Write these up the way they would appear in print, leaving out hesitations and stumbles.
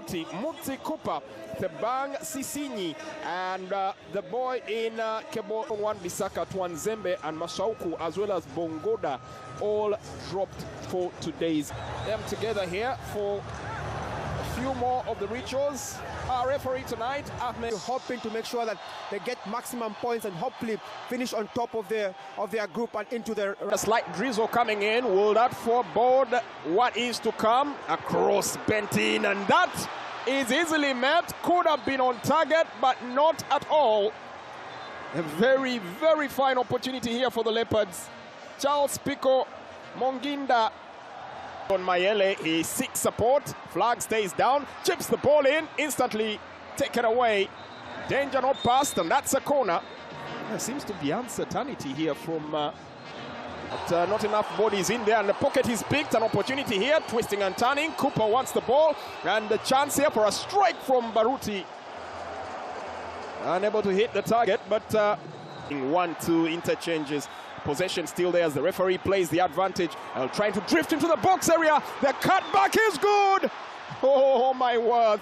Baruti, Mutsi Cooper, Tebang Sisinyi, and the boy in Kebo Wan Bisaka, Twanzembe, and Mashauku, as well as Bongoda, all dropped for today's. Them together here for a few more of the rituals. Our referee tonight, Ahmed, hoping to make sure that they get maximum points and hopefully finish on top of their group and into their. A slight drizzle coming in. Will that forebode what is to come? A cross bent in, and that is easily met. Could have been on target, but not at all. A very, very fine opportunity here for the Leopards. Charles Pico Monginda on Mayele, he seeks support. Flag stays down, chips the ball in, instantly taken away. Danger not passed, and that's a corner. There seems to be uncertainty here from but not enough bodies in there, and the pocket is picked. An opportunity here, twisting and turning. Cooper wants the ball, and the chance here for a strike from Baruti. Unable to hit the target, but 1-2 interchanges. Possession still there as the referee plays the advantage. Trying to drift into the box area. The cutback is good. Oh my word.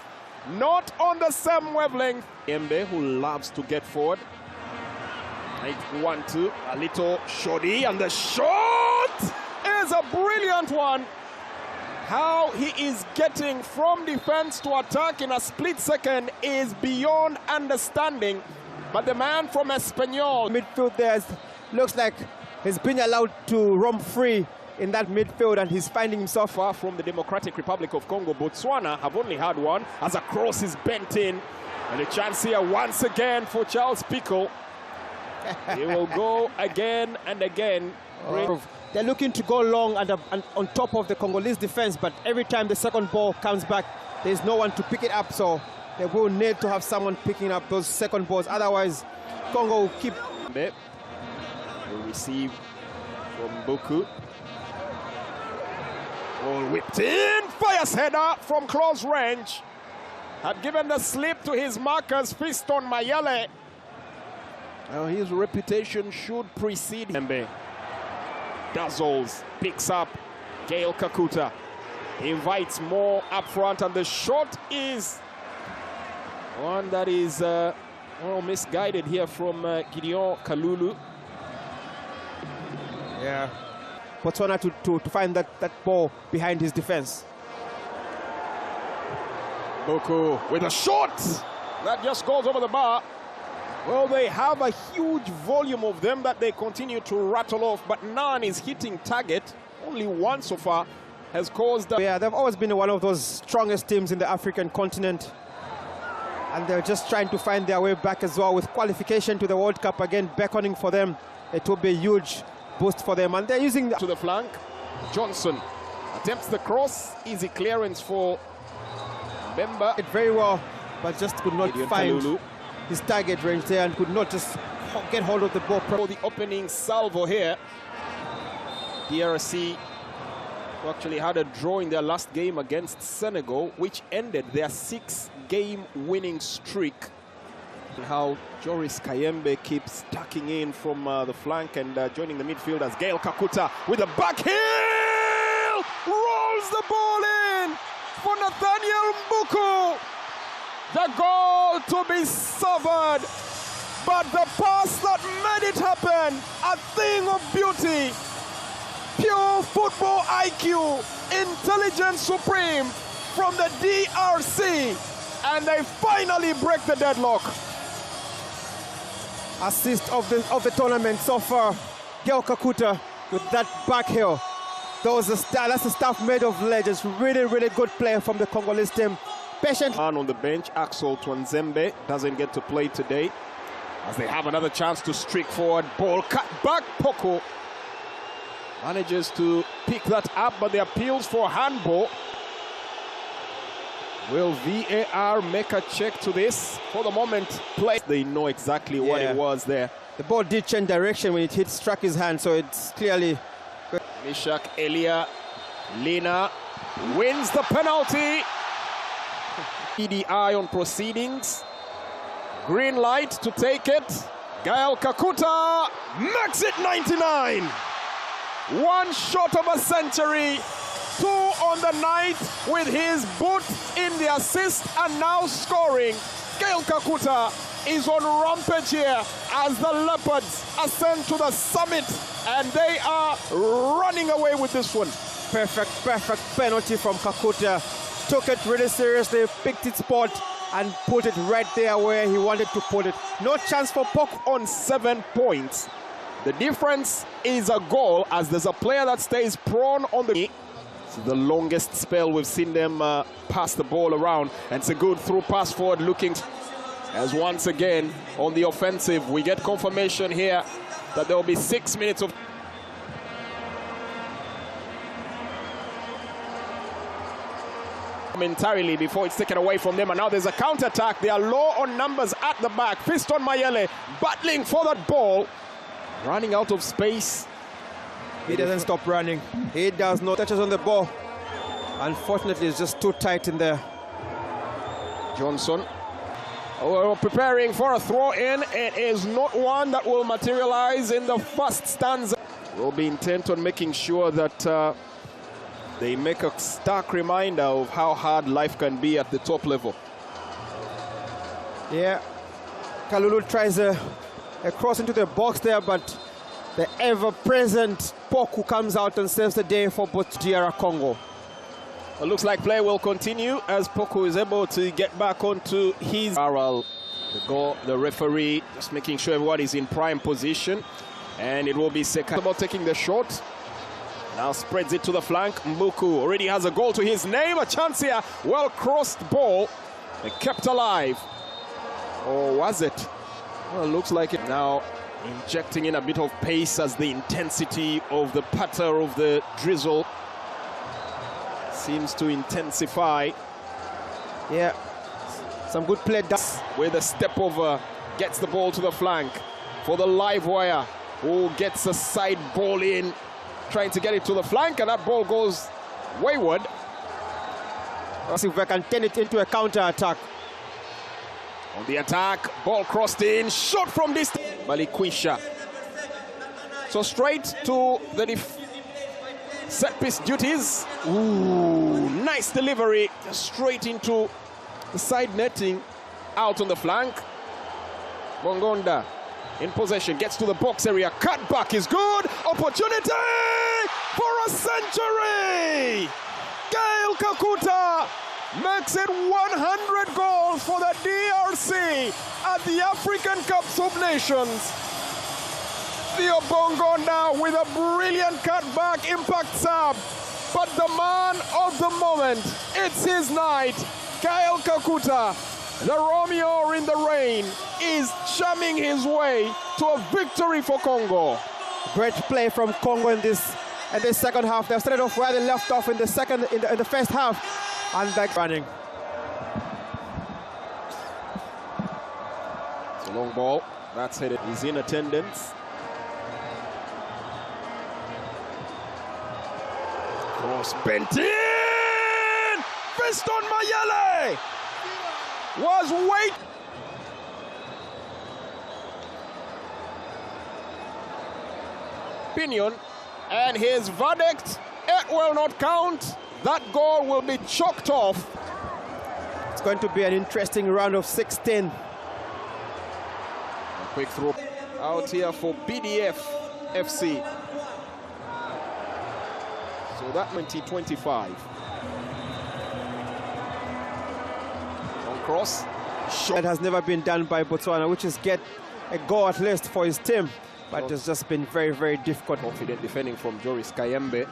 Not on the same wavelength. Embe, who loves to get forward. 1-2. A little shoddy, and the shot is a brilliant one. How he is getting from defense to attack in a split second is beyond understanding. But the man from Espanyol. Midfield there looks like he's been allowed to roam free in that midfield, and he's finding himself far from the Democratic Republic of Congo. Botswana have only had one as a cross is bent in. And a chance here once again for Charles Pico. He will go again and again. They're looking to go long and on top of the Congolese defense, but every time the second ball comes back, there's no one to pick it up. So they will need to have someone picking up those second balls. Otherwise, Congo will keep. Will receive from Buku. Ball whipped in. Fires header from close range. Had given the slip to his markers, Fiston Mayele. His reputation should precede him. Dazzles, picks up Gail Kakuta. Invites more up front, and the shot is one that is misguided here from Gideon Kalulu. Yeah, Botswana to find that ball behind his defense. Boko with a shot that just goes over the bar. Well, they have a huge volume of them that they continue to rattle off, but none is hitting target. Only one so far has caused. Yeah, they've always been one of those strongest teams in the African continent, and they're just trying to find their way back as well with qualification to the World Cup again beckoning for them. It will be a huge boost for them, and they're using to the flank. Johnson attempts the cross, easy clearance for Bemba. It very well, but just could not find Kalulu. His target range there and could not just get hold of the ball. For the opening salvo here, DRC, who actually had a draw in their last game against Senegal, which ended their 6-game winning streak. And how Joris Kayembe keeps tucking in from the flank and joining the midfield as Gail Kakuta with a back heel! Rolls the ball in for Nathaniel Mbuku. The goal to be suffered, but the pass that made it happen, a thing of beauty. Pure football IQ, intelligence supreme from the DRC, and they finally break the deadlock. Assist of the tournament so far, Gail Kakuta with that back heel. That's the stuff made of legends. Really, really good play from the Congolese team. Patient. On the bench, Axel Twanzembe doesn't get to play today as they have another chance to streak forward. Ball cut back. Poco manages to pick that up, but the appeals for handball. Will VAR make a check to this? For the moment, play. They know exactly what it was there. The ball did change direction when it struck his hand, so it's clearly. Mishak Elia Lina wins the penalty. EDI on proceedings. Green light to take it. Gael Kakuta makes it 99. One shot of a century. 2 on the night with his boot in the assist and now scoring. Gail Kakuta is on rampage here as the Leopards ascend to the summit, and they are running away with this one. Perfect penalty from Kakuta. Took it really seriously, picked its spot and put it right there where he wanted to put it. No chance for Puck on 7 points. The difference is a goal as there's a player that stays prone on the... It's the longest spell we've seen them pass the ball around, and it's a good through pass forward looking as once again on the offensive we get confirmation here that there will be 6 minutes of momentarily before it's taken away from them, and now there's a counter-attack. They are low on numbers at the back. Fiston Mayele battling for that ball, running out of space. He doesn't stop running. He does not. Touches on the ball. Unfortunately, it's just too tight in there. Johnson. We're preparing for a throw-in. It is not one that will materialize in the first stanza. We'll be intent on making sure that they make a stark reminder of how hard life can be at the top level. Yeah. Kalulu tries a cross into the box there, but the ever-present Poku comes out and saves the day for DR Congo. It looks like play will continue as Poku is able to get back onto his barrel. The referee just making sure everybody's in prime position, and it will be Seka about taking the shot. Now spreads it to the flank. Mbuku already has a goal to his name. A chance here. Well crossed ball. They kept alive. Or was it? Well, it looks like it now. Injecting in a bit of pace as the intensity of the patter of the drizzle seems to intensify. Yeah, some good play. With a step over, gets the ball to the flank for the live wire, who gets a side ball in, trying to get it to the flank, and that ball goes wayward. Let's see if we can turn it into a counter-attack. On the attack, ball crossed in, shot from distance. Balikwisha. So straight to the set piece duties. Ooh, nice delivery. Straight into the side netting, out on the flank. Bongonda in possession, gets to the box area. Cut back is good. Opportunity for a century. Gail Kakuta makes it 100 goals for the DRC at the African Cup of Nations. Theo Bongonda with a brilliant cutback impact sub. But the man of the moment, it's his night. Gael Kakuta, the Romeo in the rain, is chumming his way to a victory for Congo. Great play from Congo in the second half. They started off where they left off in the first half. And back running. It's a long ball. That's headed. He's in attendance. Cross bent in. Fiston Mayele was wait. Opinion, and his verdict, it will not count. That goal will be chalked off. It's going to be an interesting round of 16. A quick throw out here for BDF FC. So that 2025. Long cross. That has never been done by Botswana, which is get a goal at least for his team. But it's just been very, very difficult. Confident defending from Joris Kayembe.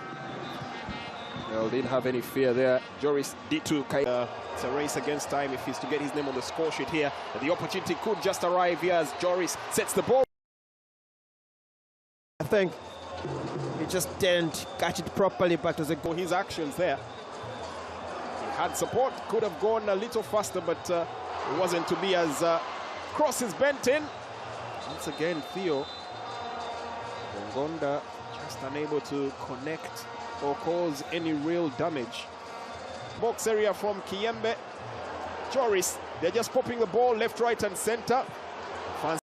Well, didn't have any fear there. Joris D2. It's a race against time if he's to get his name on the score sheet here. But the opportunity could just arrive here as Joris sets the ball. I think he just didn't catch it properly, but it was a goal. His actions there. He had support, could have gone a little faster, but it wasn't to be as crosses bent in. Once again, Theo Bongonda just unable to connect or cause any real damage. Box area from Kiyembe. Joris, they're just popping the ball left, right, and center.